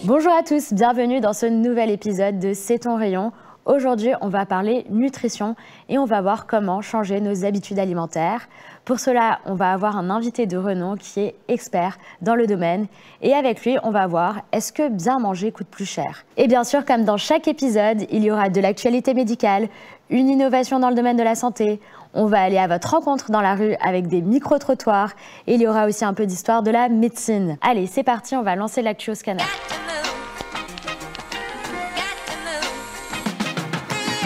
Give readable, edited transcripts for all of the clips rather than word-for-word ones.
Bonjour à tous, bienvenue dans ce nouvel épisode de C'est ton rayon. Aujourd'hui, on va parler nutrition et on va voir comment changer nos habitudes alimentaires. Pour cela, on va avoir un invité de renom qui est expert dans le domaine. Et avec lui, on va voir est-ce que bien manger coûte plus cher. Et bien sûr, comme dans chaque épisode, il y aura de l'actualité médicale, une innovation dans le domaine de la santé. On va aller à votre rencontre dans la rue avec des micro-trottoirs. Et il y aura aussi un peu d'histoire de la médecine. Allez, c'est parti, on va lancer l'actu au scanner.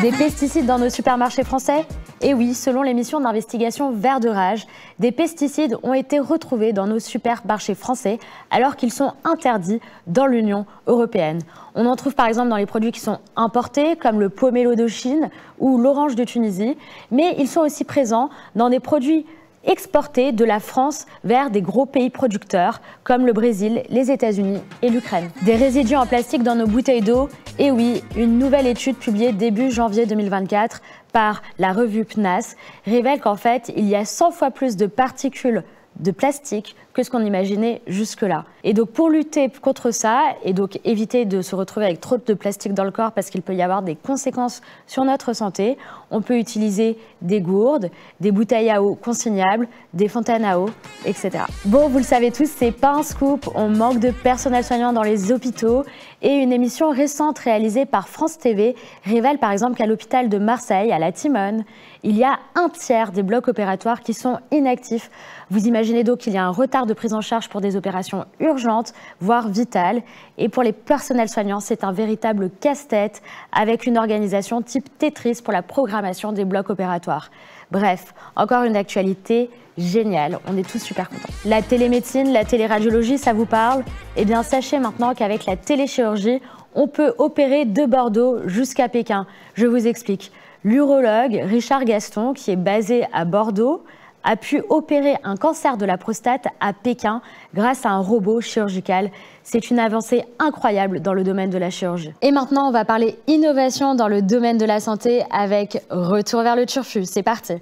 Des pesticides dans nos supermarchés français ? Et oui, selon les missions d'investigation Vert de Rage, des pesticides ont été retrouvés dans nos supermarchés français alors qu'ils sont interdits dans l'Union européenne. On en trouve par exemple dans les produits qui sont importés comme le pomelo de Chine ou l'orange de Tunisie, mais ils sont aussi présents dans des produits exportés de la France vers des gros pays producteurs comme le Brésil, les États-Unis et l'Ukraine. Des résidus en plastique dans nos bouteilles d'eau. Et oui, une nouvelle étude publiée début janvier 2024 par la revue PNAS révèle qu'en fait, il y a 100 fois plus de particules de plastique que ce qu'on imaginait jusque-là. Et donc pour lutter contre ça et donc éviter de se retrouver avec trop de plastique dans le corps parce qu'il peut y avoir des conséquences sur notre santé, on peut utiliser des gourdes, des bouteilles à eau consignables, des fontaines à eau, etc. Bon, vous le savez tous, c'est pas un scoop, on manque de personnel soignant dans les hôpitaux et une émission récente réalisée par France TV révèle par exemple qu'à l'hôpital de Marseille, à la Timone, il y a un tiers des blocs opératoires qui sont inactifs. Vous imaginez donc qu'il y a un retard de prise en charge pour des opérations urgentes, voire vitales. Et pour les personnels soignants, c'est un véritable casse-tête avec une organisation type Tetris pour la programmation des blocs opératoires. Bref, encore une actualité géniale, on est tous super contents. La télémédecine, la téléradiologie, ça vous parle ? Eh bien, sachez maintenant qu'avec la téléchirurgie, on peut opérer de Bordeaux jusqu'à Pékin. Je vous explique. L'urologue Richard Gaston, qui est basé à Bordeaux, a pu opérer un cancer de la prostate à Pékin grâce à un robot chirurgical. C'est une avancée incroyable dans le domaine de la chirurgie. Et maintenant, on va parler innovation dans le domaine de la santé avec Retour vers le turfu. C'est parti.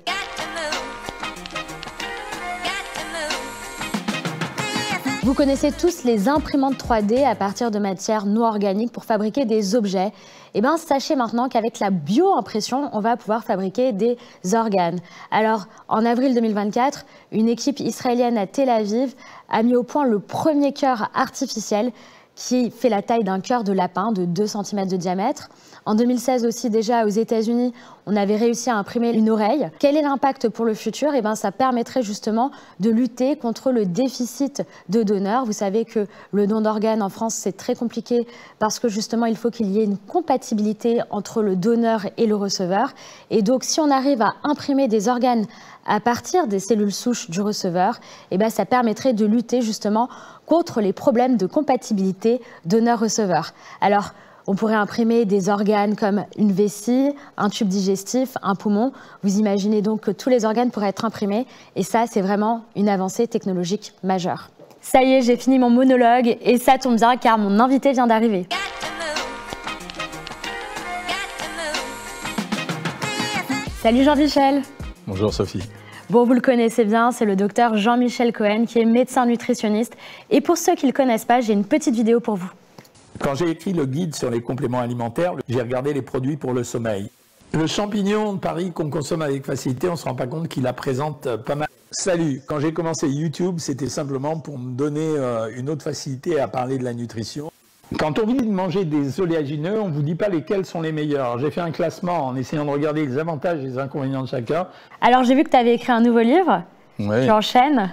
Vous connaissez tous les imprimantes 3D à partir de matières non organiques pour fabriquer des objets. Eh bien, sachez maintenant qu'avec la bioimpression, on va pouvoir fabriquer des organes. Alors, en avril 2024, une équipe israélienne à Tel Aviv a mis au point le premier cœur artificiel qui fait la taille d'un cœur de lapin de 2 cm de diamètre. En 2016 aussi, déjà aux États-Unis, on avait réussi à imprimer une oreille. Quel est l'impact pour le futur ? Eh bien, ça permettrait justement de lutter contre le déficit de donneurs. Vous savez que le don d'organes en France, c'est très compliqué parce que justement, il faut qu'il y ait une compatibilité entre le donneur et le receveur. Et donc, si on arrive à imprimer des organes à partir des cellules souches du receveur, eh bien, ça permettrait de lutter justement contre les problèmes de compatibilité donneur-receveur. Alors, on pourrait imprimer des organes comme une vessie, un tube digestif, un poumon. Vous imaginez donc que tous les organes pourraient être imprimés et ça, c'est vraiment une avancée technologique majeure. Ça y est, j'ai fini mon monologue et ça tombe bien car mon invité vient d'arriver. Salut Jean-Michel. Bonjour Sophie. Bon, vous le connaissez bien, c'est le docteur Jean-Michel Cohen qui est médecin nutritionniste. Et pour ceux qui ne le connaissent pas, j'ai une petite vidéo pour vous. Quand j'ai écrit le guide sur les compléments alimentaires, j'ai regardé les produits pour le sommeil. Le champignon de Paris qu'on consomme avec facilité, on ne se rend pas compte qu'il la présente pas mal. Salut, quand j'ai commencé YouTube, c'était simplement pour me donner une autre facilité à parler de la nutrition. Quand on vous dit de manger des oléagineux, on ne vous dit pas lesquels sont les meilleurs. J'ai fait un classement en essayant de regarder les avantages et les inconvénients de chacun. Alors j'ai vu que tu avais écrit un nouveau livre, ouais. Tu enchaînes.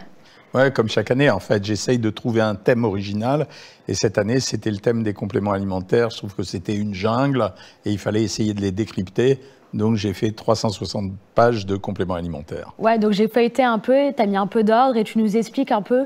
Ouais, comme chaque année, en fait, j'essaye de trouver un thème original. Et cette année, c'était le thème des compléments alimentaires. Je trouve que c'était une jungle et il fallait essayer de les décrypter. Donc, j'ai fait 360 pages de compléments alimentaires. Ouais, donc j'ai feuilleté un peu, tu as mis un peu d'ordre et tu nous expliques un peu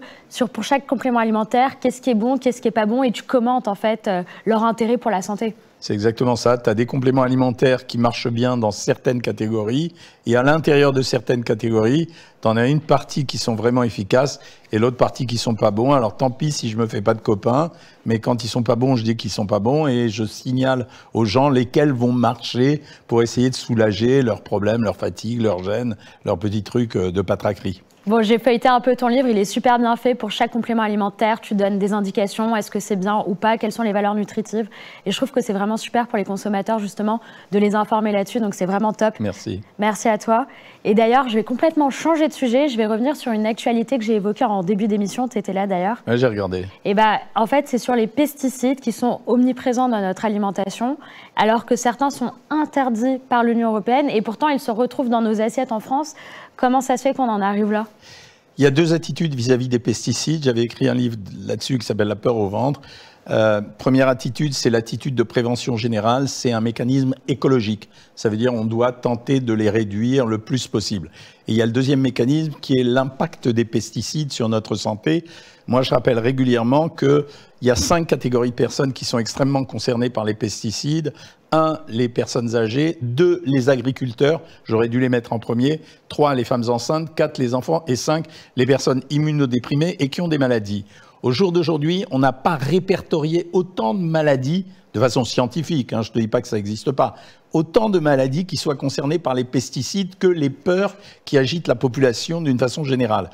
pour chaque complément alimentaire, qu'est-ce qui est bon, qu'est-ce qui n'est pas bon et tu commentes en fait leur intérêt pour la santé. C'est exactement ça. Tu as des compléments alimentaires qui marchent bien dans certaines catégories et à l'intérieur de certaines catégories, tu en as une partie qui sont vraiment efficaces et l'autre partie qui sont pas bons. Alors tant pis si je me fais pas de copains, mais quand ils sont pas bons, je dis qu'ils sont pas bons et je signale aux gens lesquels vont marcher pour essayer de soulager leurs problèmes, leur fatigue, leur gêne, leurs petits trucs de patraquerie. Bon, j'ai feuilleté un peu ton livre, il est super bien fait. Pour chaque complément alimentaire, tu donnes des indications, est-ce que c'est bien ou pas, quelles sont les valeurs nutritives. Et je trouve que c'est vraiment super pour les consommateurs, justement, de les informer là-dessus. Donc, c'est vraiment top. Merci. Merci à toi. Et d'ailleurs, je vais complètement changer de sujet. Je vais revenir sur une actualité que j'ai évoquée en début d'émission. Tu étais là, d'ailleurs. Ouais, j'ai regardé. Et en fait, c'est sur les pesticides qui sont omniprésents dans notre alimentation, alors que certains sont interdits par l'Union européenne. Et pourtant, ils se retrouvent dans nos assiettes en France. Comment ça se fait qu'on en arrive là? Il y a deux attitudes vis-à-vis des pesticides. J'avais écrit un livre là-dessus qui s'appelle « La peur au ventre ». Première attitude, c'est l'attitude de prévention générale. C'est un mécanisme écologique. Ça veut dire qu'on doit tenter de les réduire le plus possible. Et il y a le deuxième mécanisme qui est l'impact des pesticides sur notre santé. Moi, je rappelle régulièrement qu'il y a 5 catégories de personnes qui sont extrêmement concernées par les pesticides. 1, les personnes âgées. 2, les agriculteurs. J'aurais dû les mettre en premier. 3, les femmes enceintes. 4, les enfants. Et 5, les personnes immunodéprimées et qui ont des maladies. Au jour d'aujourd'hui, on n'a pas répertorié autant de maladies, de façon scientifique, hein, je ne te dis pas que ça n'existe pas, autant de maladies qui soient concernées par les pesticides que les peurs qui agitent la population d'une façon générale.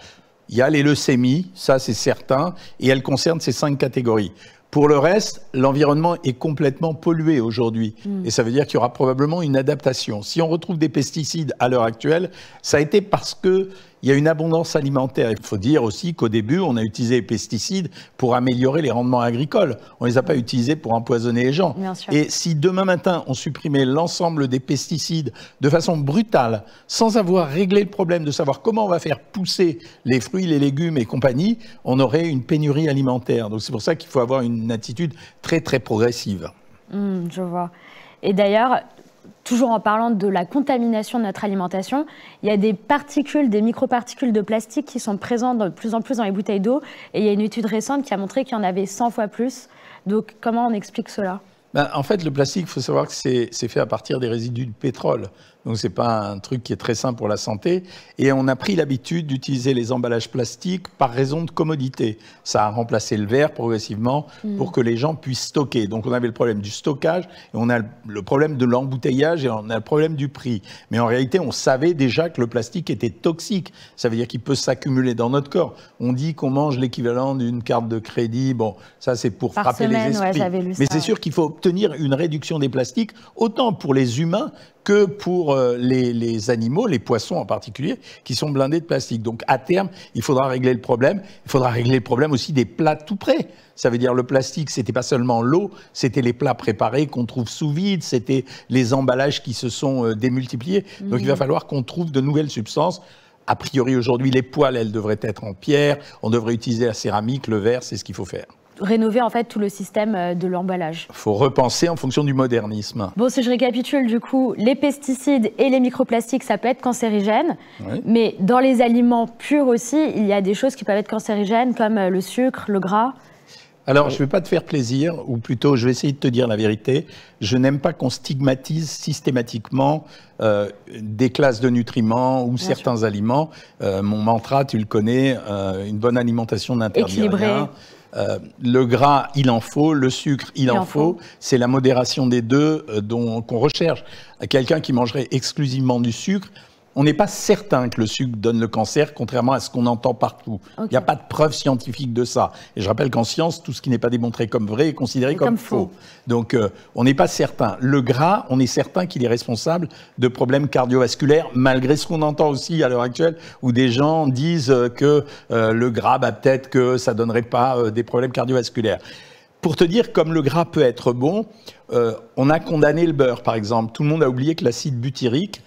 Il y a les leucémies, ça c'est certain, et elles concernent ces 5 catégories. Pour le reste, l'environnement est complètement pollué aujourd'hui. Et ça veut dire qu'il y aura probablement une adaptation. Si on retrouve des pesticides à l'heure actuelle, ça a été parce qu'il y a une abondance alimentaire. Il faut dire aussi qu'au début, on a utilisé les pesticides pour améliorer les rendements agricoles. On ne les a pas utilisés pour empoisonner les gens. Et si demain matin, on supprimait l'ensemble des pesticides de façon brutale, sans avoir réglé le problème de savoir comment on va faire pousser les fruits, les légumes et compagnie, on aurait une pénurie alimentaire. Donc c'est pour ça qu'il faut avoir une attitude très, très progressive. Je vois. Et d'ailleurs, toujours en parlant de la contamination de notre alimentation, il y a des particules, des microparticules de plastique qui sont présentes de plus en plus dans les bouteilles d'eau. Et il y a une étude récente qui a montré qu'il y en avait 100 fois plus. Donc, comment on explique cela? En fait, le plastique, il faut savoir que c'est fait à partir des résidus de pétrole. Donc, ce n'est pas un truc qui est très sain pour la santé. Et on a pris l'habitude d'utiliser les emballages plastiques par raison de commodité. Ça a remplacé le verre progressivement pour que les gens puissent stocker. Donc, on avait le problème du stockage, et on a le problème de l'embouteillage, et on a le problème du prix. Mais en réalité, on savait déjà que le plastique était toxique. Ça veut dire qu'il peut s'accumuler dans notre corps. On dit qu'on mange l'équivalent d'une carte de crédit. Bon, ça, c'est pour frapper les esprits. Ouais, j'avais lu Mais ça, c'est sûr qu'il faut obtenir une réduction des plastiques, autant pour les humains que pour les animaux, les poissons en particulier, qui sont blindés de plastique. Donc à terme, il faudra régler le problème. Il faudra régler le problème aussi des plats tout prêts. Ça veut dire le plastique, c'était pas seulement l'eau, c'était les plats préparés qu'on trouve sous vide, c'était les emballages qui se sont démultipliés. Donc il va falloir qu'on trouve de nouvelles substances. A priori aujourd'hui, les poêles, elles devraient être en pierre. On devrait utiliser la céramique, le verre, c'est ce qu'il faut faire. Rénover en fait tout le système de l'emballage. Il faut repenser en fonction du modernisme. Bon, si je récapitule, du coup, les pesticides et les microplastiques, ça peut être cancérigène, Oui. mais dans les aliments purs aussi, il y a des choses qui peuvent être cancérigènes, comme le sucre, le gras. Alors, je ne vais pas te faire plaisir, ou plutôt, je vais essayer de te dire la vérité. Je n'aime pas qu'on stigmatise systématiquement des classes de nutriments ou certains aliments. Mon mantra, tu le connais, une bonne alimentation n'interdit rien. Le gras, il en faut. Le sucre, il en faut. C'est la modération des deux qu'on recherche. Quelqu'un qui mangerait exclusivement du sucre, on n'est pas certain que le sucre donne le cancer, contrairement à ce qu'on entend partout. Il n'y a pas de preuve scientifique de ça. Et je rappelle qu'en science, tout ce qui n'est pas démontré comme vrai est considéré comme faux. Donc, on n'est pas certain. Le gras, on est certain qu'il est responsable de problèmes cardiovasculaires, malgré ce qu'on entend aussi à l'heure actuelle, où des gens disent que le gras, peut-être que ça ne donnerait pas des problèmes cardiovasculaires. Pour te dire, comme le gras peut être bon, on a condamné le beurre, par exemple. Tout le monde a oublié que l'acide butyrique,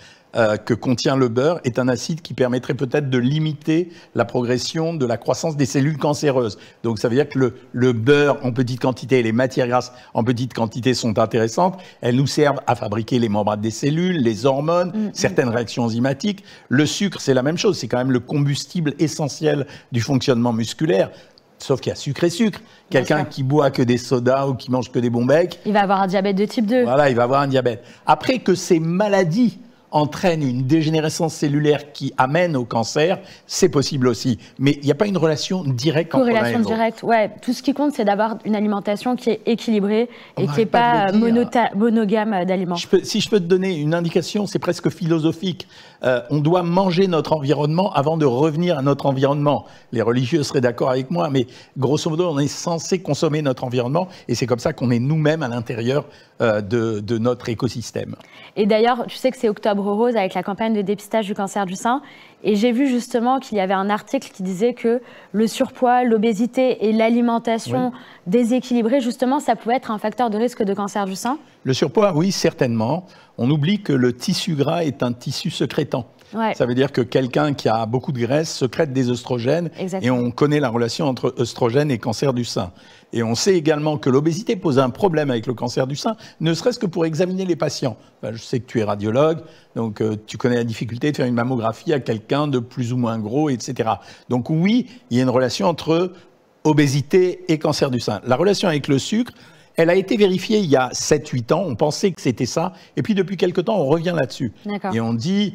que contient le beurre est un acide qui permettrait peut-être de limiter la progression de la croissance des cellules cancéreuses. Donc ça veut dire que le beurre en petite quantité et les matières grasses en petite quantité sont intéressantes. Elles nous servent à fabriquer les membranes des cellules, les hormones, certaines réactions enzymatiques. Le sucre, c'est la même chose. C'est quand même le combustible essentiel du fonctionnement musculaire. Sauf qu'il y a sucre et sucre. Quelqu'un qui boit que des sodas ou qui mange que des bons becs, il va avoir un diabète de type 2. Voilà, il va avoir un diabète. Après que ces maladies entraîne une dégénérescence cellulaire qui amène au cancer, c'est possible aussi. Mais il n'y a pas une relation directe entre l'un et l'autre. Corrélation directe, ouais. Tout ce qui compte, c'est d'avoir une alimentation qui est équilibrée et qui n'est pas monogame d'aliments. Si je peux te donner une indication, c'est presque philosophique. On doit manger notre environnement avant de revenir à notre environnement. Les religieux seraient d'accord avec moi, mais grosso modo, on est censé consommer notre environnement et c'est comme ça qu'on est nous-mêmes à l'intérieur de notre écosystème. Et d'ailleurs, tu sais que c'est Octobre Rose avec la campagne de dépistage du cancer du sein. Et j'ai vu justement qu'il y avait un article qui disait que le surpoids, l'obésité et l'alimentation déséquilibrée, justement, ça pouvait être un facteur de risque de cancer du sein. Le surpoids, oui, certainement. On oublie que le tissu gras est un tissu sécrétant. Ouais. Ça veut dire que quelqu'un qui a beaucoup de graisse sécrète des œstrogènes. Exactement. Et on connaît la relation entre œstrogènes et cancer du sein. Et on sait également que l'obésité pose un problème avec le cancer du sein, ne serait-ce que pour examiner les patients. Ben, je sais que tu es radiologue, donc tu connais la difficulté de faire une mammographie à quelqu'un de plus ou moins gros, etc. Donc oui, il y a une relation entre obésité et cancer du sein. La relation avec le sucre, elle a été vérifiée il y a 7-8 ans, on pensait que c'était ça, et puis depuis quelque temps, on revient là-dessus. Et on dit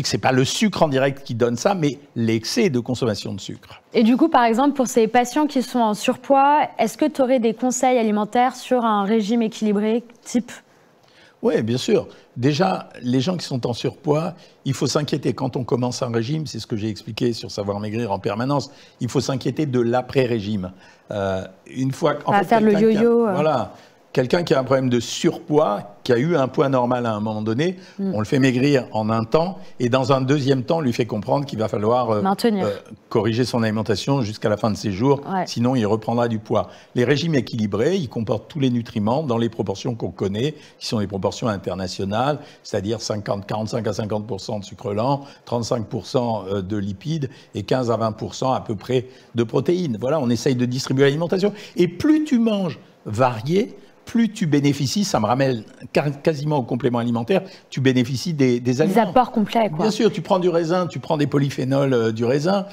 que ce n'est pas le sucre en direct qui donne ça, mais l'excès de consommation de sucre. Et du coup, par exemple, pour ces patients qui sont en surpoids, est-ce que tu aurais des conseils alimentaires sur un régime équilibré type ? Oui, bien sûr. Déjà, les gens qui sont en surpoids, il faut s'inquiéter. Quand on commence un régime, c'est ce que j'ai expliqué sur Savoir Maigrir en permanence, il faut s'inquiéter de l'après-régime. Une fois qu'en fait, faire le yo-yo. Voilà. Quelqu'un qui a un problème de surpoids, qui a eu un poids normal à un moment donné, on le fait maigrir en un temps et dans un deuxième temps, on lui fait comprendre qu'il va falloir corriger son alimentation jusqu'à la fin de ses jours, sinon il reprendra du poids. Les régimes équilibrés, ils comportent tous les nutriments dans les proportions qu'on connaît, qui sont les proportions internationales, c'est-à-dire 45 à 50% de sucre lent, 35% de lipides et 15 à 20% à peu près de protéines. Voilà, on essaye de distribuer l'alimentation. Et plus tu manges varié, plus tu bénéficies, ça me ramène quasiment au complément alimentaire, tu bénéficies des aliments. Des apports complets, quoi. Bien sûr, tu prends du raisin, tu prends des polyphénols du raisin,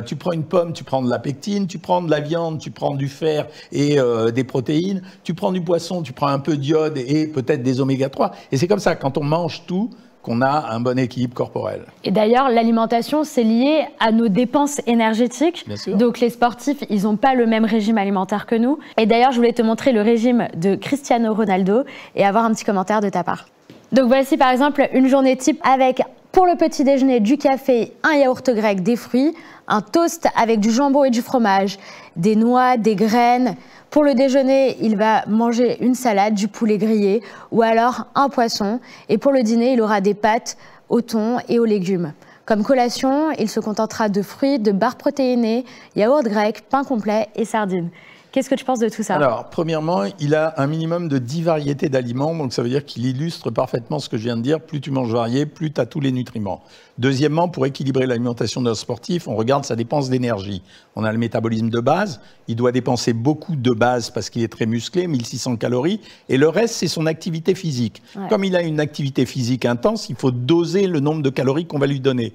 tu prends une pomme, tu prends de la pectine, tu prends de la viande, tu prends du fer et des protéines, tu prends du poisson, tu prends un peu d'iode et peut-être des oméga 3. Et c'est comme ça, quand on mange tout, qu'on a un bon équilibre corporel. Et d'ailleurs, l'alimentation, c'est lié à nos dépenses énergétiques. Bien sûr. Donc les sportifs, ils n'ont pas le même régime alimentaire que nous. Et d'ailleurs, je voulais te montrer le régime de Cristiano Ronaldo et avoir un petit commentaire de ta part. Donc voici par exemple une journée type avec, pour le petit déjeuner, du café, un yaourt grec, des fruits, un toast avec du jambon et du fromage, des noix, des graines. Pour le déjeuner, il va manger une salade, du poulet grillé ou alors un poisson. Et pour le dîner, il aura des pâtes au thon et aux légumes. Comme collation, il se contentera de fruits, de barres protéinées, yaourt grec, pain complet et sardines. Qu'est-ce que tu penses de tout ça? Alors, premièrement, il a un minimum de 10 variétés d'aliments, donc ça veut dire qu'il illustre parfaitement ce que je viens de dire. Plus tu manges varié, plus tu as tous les nutriments. Deuxièmement, pour équilibrer l'alimentation d'un sportif, on regarde sa dépense d'énergie. On a le métabolisme de base, il doit dépenser beaucoup de base parce qu'il est très musclé, 1600 calories, et le reste, c'est son activité physique. Ouais. Comme il a une activité physique intense, il faut doser le nombre de calories qu'on va lui donner.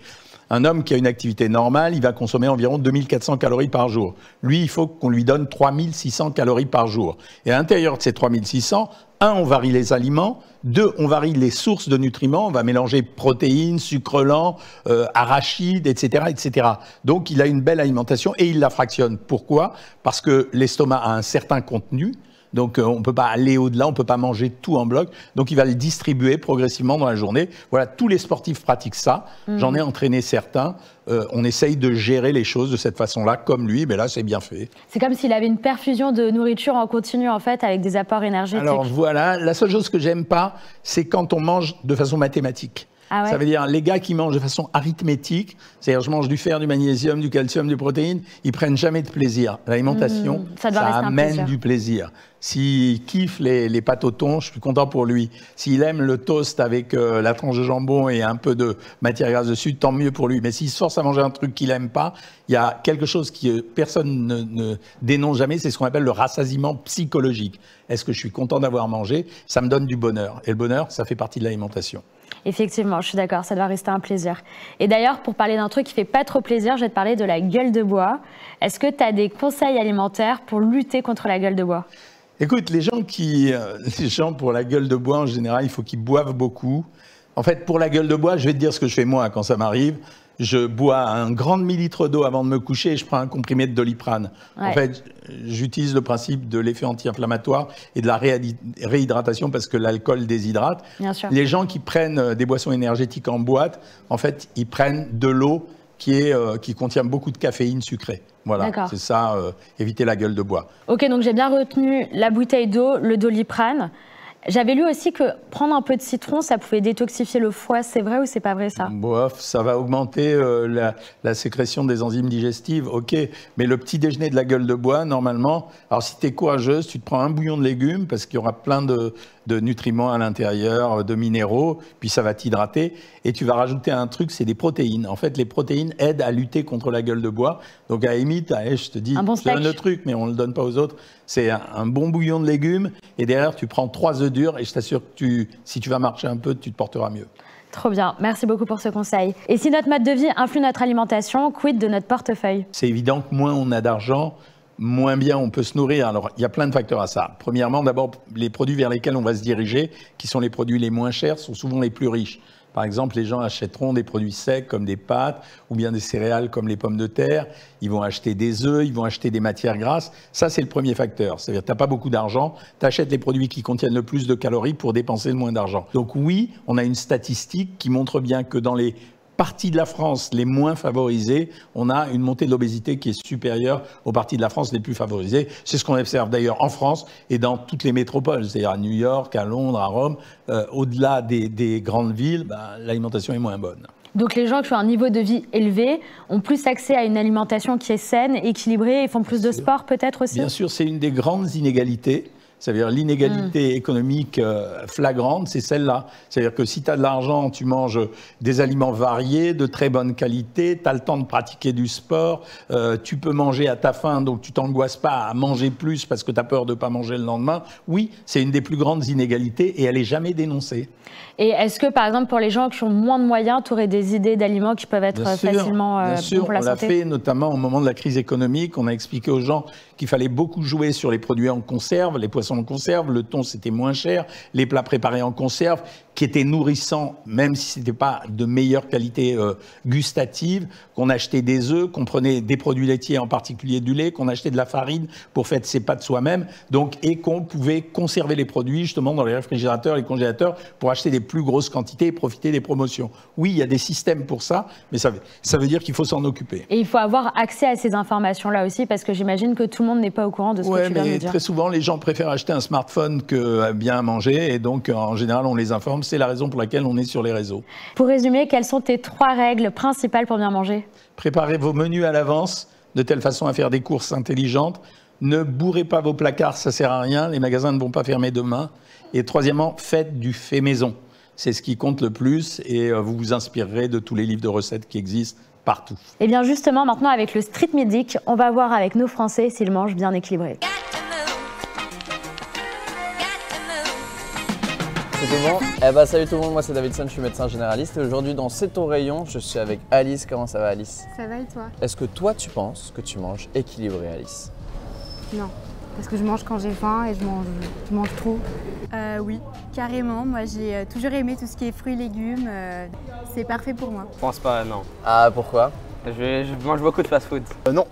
Un homme qui a une activité normale, il va consommer environ 2400 calories par jour. Lui, il faut qu'on lui donne 3600 calories par jour. Et à l'intérieur de ces 3600, on varie les aliments. 2, on varie les sources de nutriments. On va mélanger protéines, sucre lent, arachides, etc., etc. Donc, il a une belle alimentation et il la fractionne. Pourquoi? Parce que l'estomac a un certain contenu. Donc, on ne peut pas aller au-delà, on ne peut pas manger tout en bloc. Donc, il va le distribuer progressivement dans la journée. Voilà, tous les sportifs pratiquent ça. J'en ai entraîné certains. On essaye de gérer les choses de cette façon-là, comme lui. Mais là, c'est bien fait. C'est comme s'il avait une perfusion de nourriture en continu, en fait, avec des apports énergétiques. Alors, voilà. La seule chose que j'aime pas, c'est quand on mange de façon mathématique. Ah ouais. Ça veut dire les gars qui mangent de façon arithmétique, c'est-à-dire je mange du fer, du magnésium, du calcium, des protéines, ils prennent jamais de plaisir. L'alimentation, ça amène du plaisir. S'il kiffe les pâtes au thon, je suis content pour lui. S'il aime le toast avec la tranche de jambon et un peu de matière grasse dessus, tant mieux pour lui. Mais s'il se force à manger un truc qu'il n'aime pas, il y a quelque chose que personne ne dénonce jamais, c'est ce qu'on appelle le rassasiement psychologique. Est-ce que je suis content d'avoir mangé? Ça me donne du bonheur. Et le bonheur, ça fait partie de l'alimentation. Effectivement, je suis d'accord, ça doit rester un plaisir. Et d'ailleurs, pour parler d'un truc qui ne fait pas trop plaisir, je vais te parler de la gueule de bois. Est-ce que tu as des conseils alimentaires pour lutter contre la gueule de bois? Écoute, les gens pour la gueule de bois, en général, il faut qu'ils boivent beaucoup. En fait, pour la gueule de bois, je vais te dire ce que je fais moi quand ça m'arrive. Je bois un grand demi-litre d'eau avant de me coucher et je prends un comprimé de Doliprane. Ouais. En fait, j'utilise le principe de l'effet anti-inflammatoire et de la réhydratation parce que l'alcool déshydrate. Bien sûr. Les gens qui prennent des boissons énergétiques en boîte, en fait, ils prennent de l'eau qui contient beaucoup de caféine sucrée. Voilà, c'est ça, éviter la gueule de bois. Ok, donc j'ai bien retenu la bouteille d'eau, le Doliprane. J'avais lu aussi que prendre un peu de citron, ça pouvait détoxifier le foie. C'est vrai ou c'est pas vrai ça? Bof, ça va augmenter la sécrétion des enzymes digestives, ok. Mais le petit déjeuner de la gueule de bois, normalement, alors si tu es courageuse, tu te prends un bouillon de légumes parce qu'il y aura plein de nutriments à l'intérieur, de minéraux, puis ça va t'hydrater. Et tu vas rajouter un truc, c'est des protéines. En fait, les protéines aident à lutter contre la gueule de bois. Donc à la limite, je te dis, je donne le truc, mais on ne le donne pas aux autres. C'est un bon bouillon de légumes et derrière, tu prends 3 œufs durs et je t'assure que si tu vas marcher un peu, tu te porteras mieux. Trop bien, merci beaucoup pour ce conseil. Et si notre mode de vie influe notre alimentation, quid de notre portefeuille? C'est évident que moins on a d'argent, moins bien on peut se nourrir. Alors, il y a plein de facteurs à ça. Premièrement, d'abord, les produits vers lesquels on va se diriger, qui sont les produits les moins chers, sont souvent les plus riches. Par exemple, les gens achèteront des produits secs comme des pâtes ou bien des céréales comme les pommes de terre. Ils vont acheter des œufs, ils vont acheter des matières grasses. Ça, c'est le premier facteur. C'est-à-dire que tu n'as pas beaucoup d'argent, tu achètes les produits qui contiennent le plus de calories pour dépenser le moins d'argent. Donc oui, on a une statistique qui montre bien que dans les parties de la France les moins favorisées, on a une montée de l'obésité qui est supérieure aux parties de la France les plus favorisées. C'est ce qu'on observe d'ailleurs en France et dans toutes les métropoles, c'est-à-dire à New York, à Londres, à Rome. Au-delà des grandes villes, l'alimentation est moins bonne. Donc les gens qui ont un niveau de vie élevé ont plus accès à une alimentation qui est saine, équilibrée et font plus de sport peut-être aussi? Bien sûr, c'est une des grandes inégalités. C'est-à-dire l'inégalité économique flagrante, c'est celle-là. C'est-à-dire que si tu as de l'argent, tu manges des aliments variés, de très bonne qualité, tu as le temps de pratiquer du sport, tu peux manger à ta faim, donc tu t'angoisses pas à manger plus parce que tu as peur de ne pas manger le lendemain. Oui, c'est une des plus grandes inégalités et elle n'est jamais dénoncée. Et est-ce que, par exemple, pour les gens qui ont moins de moyens, tu aurais des idées d'aliments qui peuvent être facilement bons pour la santé? On l'a fait notamment au moment de la crise économique. On a expliqué aux gens qu'il fallait beaucoup jouer sur les produits en conserve, les poissons en conserve, le thon c'était moins cher, les plats préparés en conserve qui étaient nourrissants, même si ce n'était pas de meilleure qualité gustative, qu'on achetait des œufs, qu'on prenait des produits laitiers, en particulier du lait, qu'on achetait de la farine pour faire ses pâtes soi-même, et qu'on pouvait conserver les produits justement dans les réfrigérateurs, les congélateurs, pour acheter des plus grosses quantités et profiter des promotions. Oui, il y a des systèmes pour ça, mais ça veut dire qu'il faut s'en occuper. Et il faut avoir accès à ces informations-là aussi, parce que j'imagine que tout le monde n'est pas au courant de ce que tu viens de dire. Très souvent, les gens préfèrent acheter un smartphone que bien manger, et donc en général, on les informe. C'est la raison pour laquelle on est sur les réseaux. Pour résumer, quelles sont tes 3 règles principales pour bien manger? Préparez vos menus à l'avance, de telle façon à faire des courses intelligentes. Ne bourrez pas vos placards, ça ne sert à rien. Les magasins ne vont pas fermer demain. Et troisièmement, faites du fait maison. C'est ce qui compte le plus et vous vous inspirerez de tous les livres de recettes qui existent partout. Et bien justement, maintenant avec le Street Medic, on va voir avec nos Français s'ils mangent bien équilibré. C'est tout bon? Salut tout le monde, moi c'est Davidson, je suis médecin généraliste et aujourd'hui dans C'est ton rayon, je suis avec Alice. Comment ça va Alice? Ça va et toi? Est-ce que toi tu penses que tu manges équilibré Alice? Non, parce que je mange quand j'ai faim et je mange trop. Oui, carrément. Moi j'ai toujours aimé tout ce qui est fruits et légumes, c'est parfait pour moi. Je pense pas, non. Ah pourquoi? Je mange beaucoup de fast-food. Non,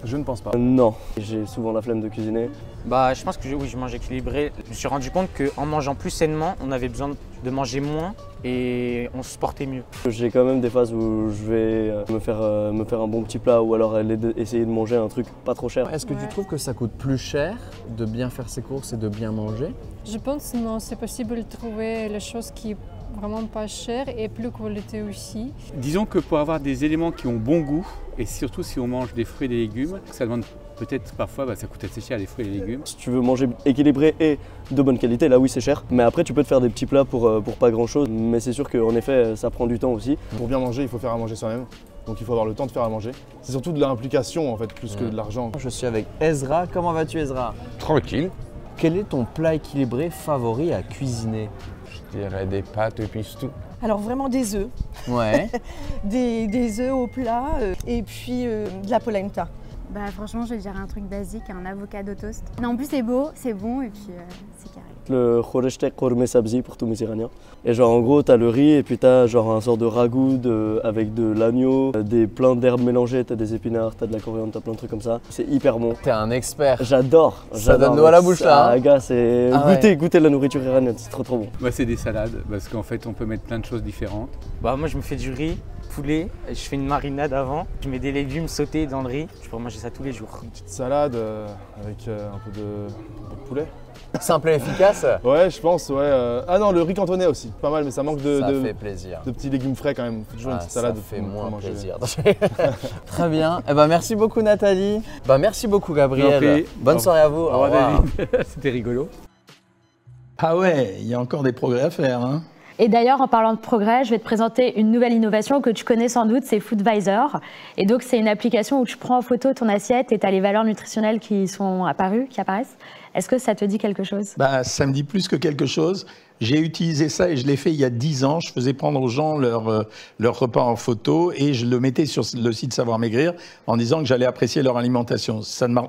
je ne pense pas. Non, j'ai souvent la flemme de cuisiner. Je pense que oui, je mange équilibré. Je me suis rendu compte qu'en mangeant plus sainement, on avait besoin de manger moins et on se portait mieux. J'ai quand même des phases où je vais me faire un bon petit plat ou alors essayer de manger un truc pas trop cher. Est-ce que tu trouves que ça coûte plus cher de bien faire ses courses et de bien manger? Je pense non, c'est possible de trouver les choses qui vraiment pas chères et plus qualité aussi. Disons que pour avoir des éléments qui ont bon goût et surtout si on mange des fruits et des légumes, ça demande peut-être parfois, ça coûte assez cher les fruits et les légumes. Si tu veux manger équilibré et de bonne qualité, là oui c'est cher. Mais après tu peux te faire des petits plats pour pas grand chose. Mais c'est sûr qu'en effet ça prend du temps aussi. Pour bien manger, il faut faire à manger soi-même. Donc il faut avoir le temps de faire à manger. C'est surtout de l'implication en fait, plus que de l'argent. Je suis avec Ezra. Comment vas-tu Ezra? Tranquille. Quel est ton plat équilibré favori à cuisiner? Je dirais des pâtes et puis tout. Alors vraiment des œufs. Ouais. des œufs au plat et puis de la polenta. Bah franchement, je dirais un truc basique, un avocado toast. Non, en plus c'est beau, c'est bon et puis c'est carré. Le khoreşte korme sabzi pour tous mes Iraniens. Et genre en gros t'as le riz et puis t'as genre un sort de ragoût avec de l'agneau, plein d'herbes mélangées, t'as des épinards, t'as de la coriandre, t'as plein de trucs comme ça. C'est hyper bon. T'es un expert. J'adore. Ça donne l'eau à la bouche là. Ah gars, c'est goûter la nourriture iranienne, c'est trop bon. Moi c'est des salades parce qu'en fait on peut mettre plein de choses différentes. Bah moi je me fais du riz, poulet, je fais une marinade avant, je mets des légumes sautés dans le riz, je pourrais manger ça tous les jours. Une petite salade avec un peu de poulet. Simple et efficace. Ouais, je pense, ouais. Ah non, le riz cantonais aussi, pas mal, mais ça manque ça fait plaisir. De petits légumes frais quand même. Faut toujours une petite salade. Ça fait moins plaisir. Très bien. Eh ben, merci beaucoup Nathalie. Merci beaucoup Gabriel. Bonne soirée à vous. Au revoir David. C'était rigolo. Ah ouais, il y a encore des progrès à faire. Hein. Et d'ailleurs, en parlant de progrès, je vais te présenter une nouvelle innovation que tu connais sans doute, c'est Foodvisor. Et donc, c'est une application où tu prends en photo ton assiette et tu as les valeurs nutritionnelles qui sont apparues, qui apparaissent. Est-ce que ça te dit quelque chose? Ça me dit plus que quelque chose. J'ai utilisé ça et je l'ai fait il y a 10 ans. Je faisais prendre aux gens leur repas en photo et je le mettais sur le site Savoir Maigrir en disant que j'allais apprécier leur alimentation.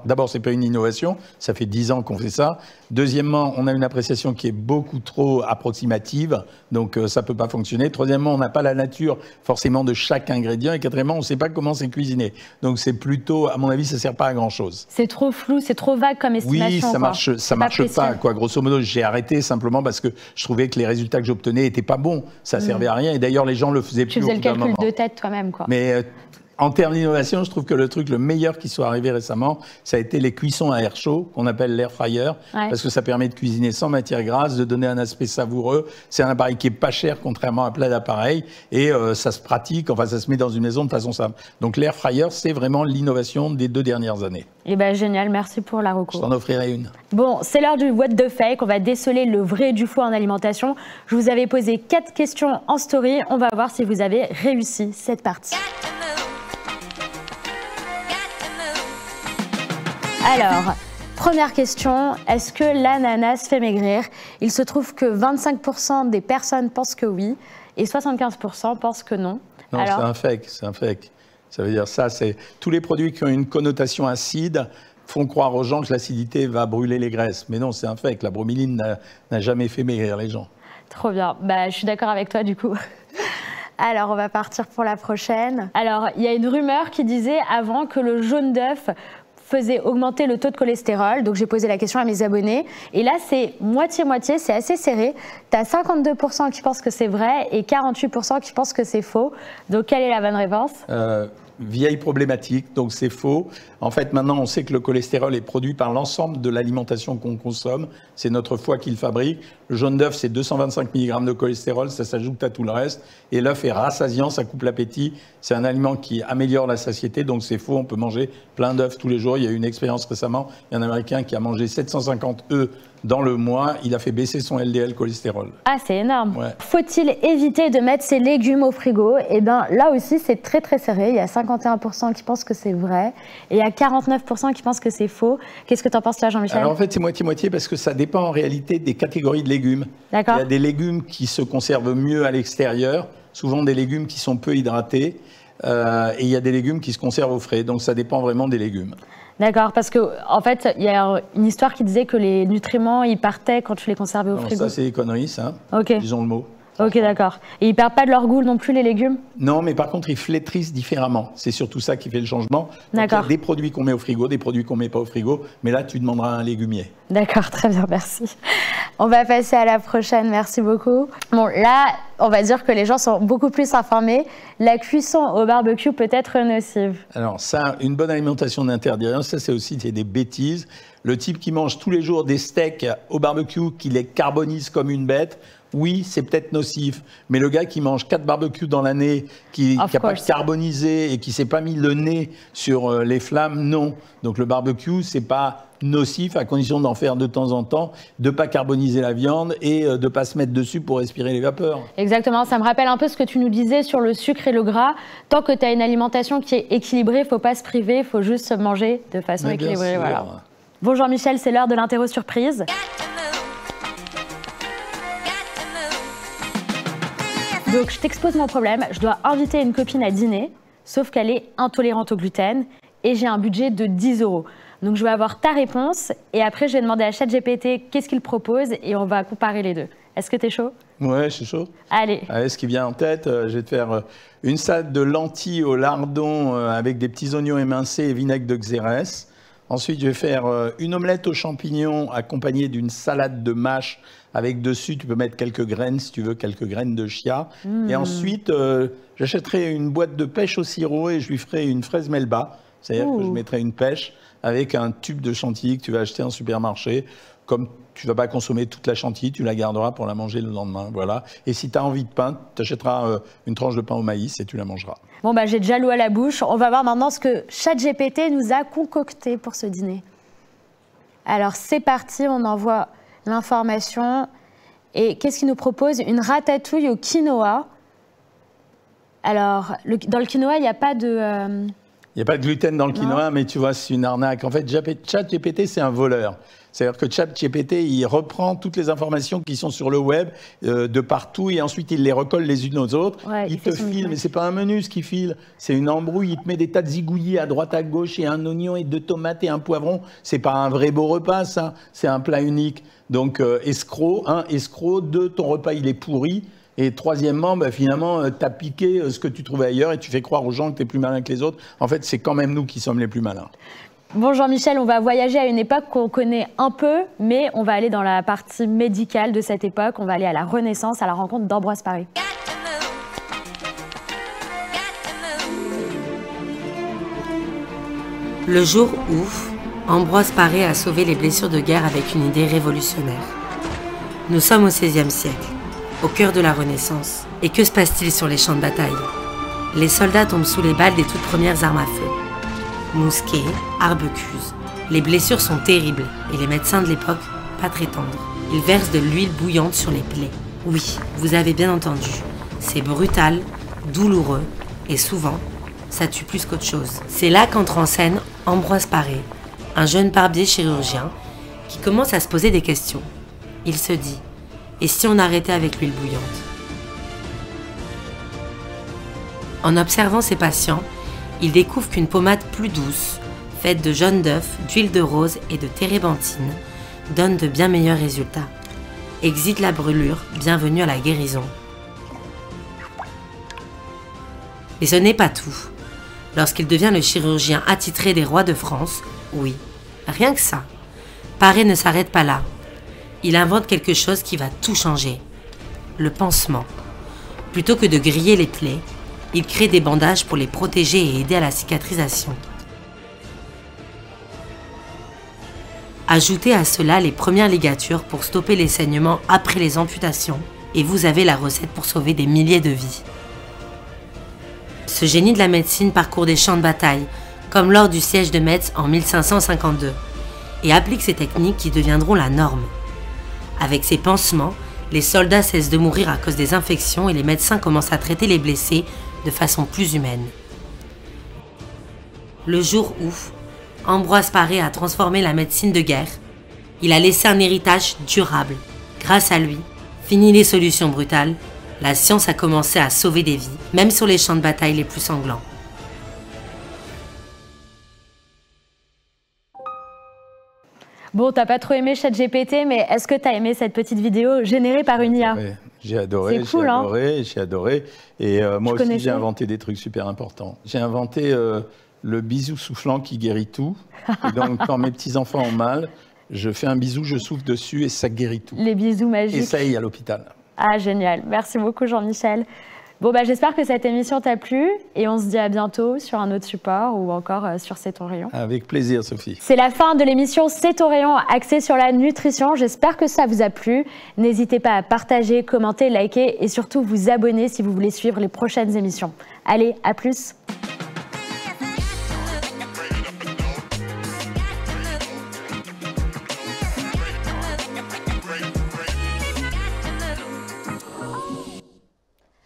D'abord, ce n'est pas une innovation, ça fait 10 ans qu'on fait ça. Deuxièmement, on a une appréciation qui est beaucoup trop approximative, donc ça ne peut pas fonctionner. Troisièmement, on n'a pas la nature forcément de chaque ingrédient. Et quatrièmement, on ne sait pas comment c'est cuisiné. Donc c'est plutôt, à mon avis, ça ne sert pas à grand-chose. C'est trop flou, c'est trop vague comme estimation. Oui, ça marche pas, quoi. Grosso modo, j'ai arrêté simplement parce que je trouvais que les résultats que j'obtenais n'étaient pas bons. Ça servait à rien. Et d'ailleurs, les gens le faisaient plus. Tu faisais le calcul de tête toi-même, quoi. Mais en termes d'innovation, je trouve que le truc le meilleur qui soit arrivé récemment, ça a été les cuissons à air chaud, qu'on appelle l'air fryer, parce que ça permet de cuisiner sans matière grasse, de donner un aspect savoureux. C'est un appareil qui est pas cher, contrairement à plein d'appareils, et ça se pratique, enfin ça se met dans une maison de façon simple. Donc l'air fryer, c'est vraiment l'innovation des 2 dernières années. Eh ben génial, merci pour la reco. Je t'en offrirai une. Bon, c'est l'heure du What the Fake, on va déceler le vrai et du faux en alimentation. Je vous avais posé 4 questions en story, on va voir si vous avez réussi cette partie. Alors, première question, est-ce que l'ananas fait maigrir? Il se trouve que 25% des personnes pensent que oui et 75% pensent que non. Non, c'est un fake, c'est un fake. Ça veut dire ça, c'est tous les produits qui ont une connotation acide font croire aux gens que l'acidité va brûler les graisses. Mais non, c'est un fake, la broméline n'a jamais fait maigrir les gens. Trop bien, je suis d'accord avec toi du coup. Alors, on va partir pour la prochaine. Alors, il y a une rumeur qui disait avant que le jaune d'œuf faisait augmenter le taux de cholestérol. Donc, j'ai posé la question à mes abonnés. Et là, c'est moitié-moitié, c'est assez serré. Tu as 52% qui pensent que c'est vrai et 48% qui pensent que c'est faux. Donc, quelle est la bonne réponse? Vieille problématique, donc c'est faux. En fait, maintenant, on sait que le cholestérol est produit par l'ensemble de l'alimentation qu'on consomme. C'est notre foie qui le fabrique. Le jaune d'œuf, c'est 225 mg de cholestérol, ça s'ajoute à tout le reste. Et l'œuf est rassasiant, ça coupe l'appétit. C'est un aliment qui améliore la satiété, donc c'est faux. On peut manger plein d'œufs tous les jours. Il y a eu une expérience récemment. Il y a un Américain qui a mangé 750 œufs dans le mois, il a fait baisser son LDL cholestérol. Ah, c'est énorme. Ouais. Faut-il éviter de mettre ses légumes au frigo? Eh bien, là aussi, c'est très très serré. Il y a 51% qui pensent que c'est vrai et il y a 49% qui pensent que c'est faux. Qu'est-ce que tu en penses, toi, Jean-Michel? Alors, en fait, c'est moitié-moitié parce que ça dépend en réalité des catégories de légumes. D'accord. Il y a des légumes qui se conservent mieux à l'extérieur, souvent des légumes qui sont peu hydratés, et il y a des légumes qui se conservent au frais. Donc, ça dépend vraiment des légumes. D'accord, parce qu'en fait, il y a une histoire qui disait que les nutriments, ils partaient quand tu les conservais au frigo. Ça, c'est des conneries, ça. Ok. Disons le mot. Ok, d'accord. Et ils perdent pas de leur goût non plus, les légumes? Non, mais par contre, ils flétrissent différemment. C'est surtout ça qui fait le changement. D'accord. Il y a des produits qu'on met au frigo, des produits qu'on met pas au frigo. Mais là, tu demanderas à un légumier. D'accord, très bien, merci. On va passer à la prochaine, merci beaucoup. Bon, là, on va dire que les gens sont beaucoup plus informés. La cuisson au barbecue peut être nocive. Alors ça, une bonne alimentation n'interdit rien. Ça, c'est aussi des bêtises. Le type qui mange tous les jours des steaks au barbecue, qui les carbonise comme une bête, oui, c'est peut-être nocif. Mais le gars qui mange 4 barbecues dans l'année, qui n'a pas carbonisé et qui s'est pas mis le nez sur les flammes, non. Donc le barbecue, c'est pas nocif à condition d'en faire de temps en temps, de ne pas carboniser la viande et de ne pas se mettre dessus pour respirer les vapeurs. Exactement, ça me rappelle un peu ce que tu nous disais sur le sucre et le gras. Tant que tu as une alimentation qui est équilibrée, il ne faut pas se priver, il faut juste manger de façon équilibrée. Voilà. Bon Jean-Michel, c'est l'heure de l'interro surprise. Donc je t'expose mon problème, je dois inviter une copine à dîner, sauf qu'elle est intolérante au gluten et j'ai un budget de 10 €. Donc je vais avoir ta réponse et après je vais demander à ChatGPT qu'est-ce qu'il propose et on va comparer les deux. Est-ce que tu es chaud? Ouais, je suis chaud. Allez. Allez, ce qui vient en tête, je vais te faire une salade de lentilles au lardon avec des petits oignons émincés et vinaigre de xérès. Ensuite, je vais faire une omelette aux champignons accompagnée d'une salade de mâche avec dessus, tu peux mettre quelques graines, si tu veux, quelques graines de chia. Et ensuite, j'achèterai une boîte de pêche au sirop et je lui ferai une fraise melba. C'est-à-dire que je mettrai une pêche avec un tube de chantilly que tu vas acheter en supermarché. Comme tu ne vas pas consommer toute la chantilly, tu la garderas pour la manger le lendemain. Voilà. Et si tu as envie de pain, tu achèteras une tranche de pain au maïs et tu la mangeras. Bon, bah, j'ai déjà l'eau à la bouche. On va voir maintenant ce que ChatGPT nous a concocté pour ce dîner. Alors, c'est parti, on envoie l'information. Et qu'est-ce qu'il nous propose? Une ratatouille au quinoa. Alors, dans le quinoa, il n'y a pas de... Il n'y a pas de gluten dans le quinoa, mais tu vois, c'est une arnaque. En fait, ChatGPT, c'est un voleur. C'est-à-dire que ChatGPT, il reprend toutes les informations qui sont sur le web de partout et ensuite il les recolle les unes aux autres. Ouais, il te file, mais c'est pas un menu ce qu'il file, c'est une embrouille. Il te met des tas de zigouillis à droite à gauche et un oignon et 2 tomates et un poivron. C'est pas un vrai beau repas, ça. C'est un plat unique. Donc escroc, escroc. 2, ton repas il est pourri. Et troisièmement, bah, finalement, tu as piqué ce que tu trouvais ailleurs et tu fais croire aux gens que tu es plus malin que les autres. En fait, c'est quand même nous qui sommes les plus malins. Bon, Jean-Michel, on va voyager à une époque qu'on connaît un peu, mais on va aller dans la partie médicale de cette époque. On va aller à la Renaissance, à la rencontre d'Ambroise Paré. Le jour où Ambroise Paré a sauvé les blessures de guerre avec une idée révolutionnaire. Nous sommes au XVIe siècle, au cœur de la Renaissance. Et que se passe-t-il sur les champs de bataille? Les soldats tombent sous les balles des toutes premières armes à feu. Mousquets, arquebuses. Les blessures sont terribles et les médecins de l'époque, pas très tendres. Ils versent de l'huile bouillante sur les plaies. Oui, vous avez bien entendu. C'est brutal, douloureux et souvent, ça tue plus qu'autre chose. C'est là qu'entre en scène Ambroise Paré, un jeune barbier chirurgien qui commence à se poser des questions. Il se dit, et si on arrêtait avec l'huile bouillante? En observant ses patients, il découvre qu'une pommade plus douce, faite de jaune d'œuf, d'huile de rose et de térébenthine, donne de bien meilleurs résultats. Exit la brûlure, bienvenue à la guérison. Et ce n'est pas tout. Lorsqu'il devient le chirurgien attitré des rois de France, oui, rien que ça, Paré ne s'arrête pas là. Il invente quelque chose qui va tout changer. Le pansement. Plutôt que de griller les plaies, il crée des bandages pour les protéger et aider à la cicatrisation. Ajoutez à cela les premières ligatures pour stopper les saignements après les amputations et vous avez la recette pour sauver des milliers de vies. Ce génie de la médecine parcourt des champs de bataille, comme lors du siège de Metz en 1552, et applique ces techniques qui deviendront la norme. Avec ces pansements, les soldats cessent de mourir à cause des infections et les médecins commencent à traiter les blessés de façon plus humaine. Le jour où Ambroise Paré a transformé la médecine de guerre, il a laissé un héritage durable. Grâce à lui, fini les solutions brutales, la science a commencé à sauver des vies, même sur les champs de bataille les plus sanglants. Bon, t'as pas trop aimé ChatGPT, mais est-ce que t'as aimé cette petite vidéo générée par une IA? Oui, j'ai adoré, c'est cool, j'ai adoré. Et moi aussi, j'ai inventé des trucs super importants. J'ai inventé le bisou soufflant qui guérit tout. Et donc, quand mes petits-enfants ont mal, je fais un bisou, je souffle dessus et ça guérit tout. Les bisous magiques. Et ça y est, à l'hôpital. Ah, génial. Merci beaucoup, Jean-Michel. Bon, bah, j'espère que cette émission t'a plu et on se dit à bientôt sur un autre support ou encore sur C'est ton rayon. Avec plaisir, Sophie. C'est la fin de l'émission C'est ton rayon axée sur la nutrition. J'espère que ça vous a plu. N'hésitez pas à partager, commenter, liker et surtout vous abonner si vous voulez suivre les prochaines émissions. Allez, à plus.